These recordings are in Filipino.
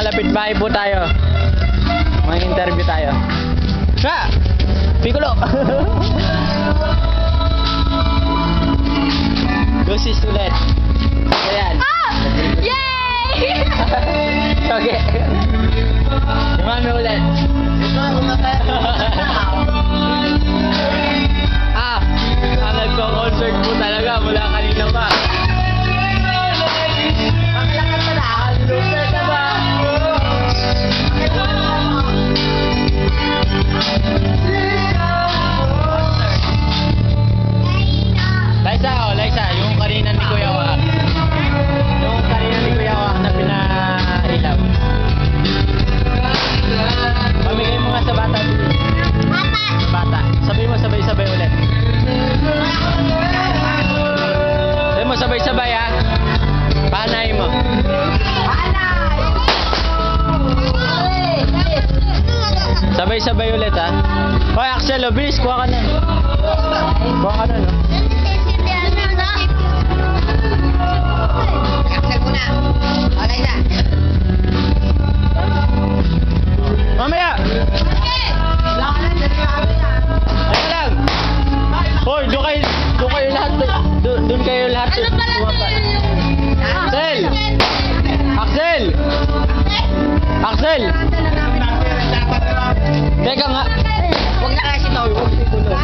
malapit bahay po tayo. May interview tayo. Ha! Piccolo! Lucis ulit. Ayan. Ah! Yay! Okay. Si Mami ulit. Nagko-concert po talaga mula kanina pa. Makalakad pa na. Lucer ka ba? Liza, yung kanina ni Kuya Wak. Yung kanina ni Kuya Wak na pinailaw. Pamigay mo nga sa bata. Sa bata. Sabi mo sabay-sabay ulit. Sabi mo sabay-sabay ha. Paanay mo. Sabay-sabay ulit ha. Hoy Axel, bilis, kuha ka na. Kuha ka na no. Mamaya! Teka lang! Hoy, doon kayo lahat. Doon kayo lahat. Ano pala Axel! Axel! Axel! Teka nga. Huwag na kasi ito. Huwag ito.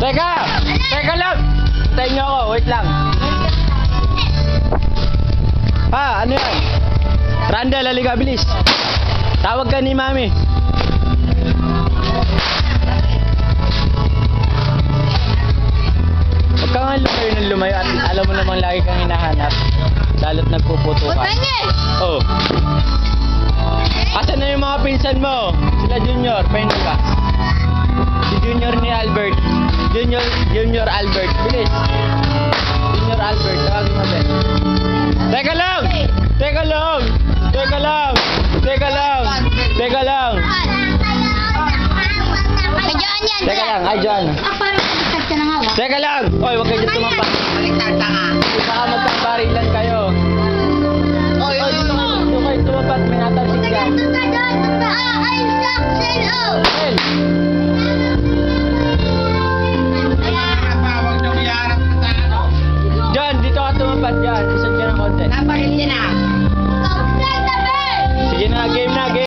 Teka! Teka lang! Tayo nyo ako. Wait lang. Ha, ano yan? Randall, halika, bilis. Tawag ka ni Mami. Huwag ka nga lumayo ng lumayo at alam mo namang lagi kang hinahanap. Lalo't nagpuputukan. Oh. Asan na yung mga pinsan mo? Sila Junior, pahinga ka. Si Junior ni Albert. Junior Albert, bilis. Junior Albert, tawagin mo din. Teka lang! Teka lang! Teka lang! Teka lang! Teka lang! Ay, John yan. Teka lang, ay John. Ah, parang ka na nga ba? Teka lang! Oy, huwag kayo dyan tumampak.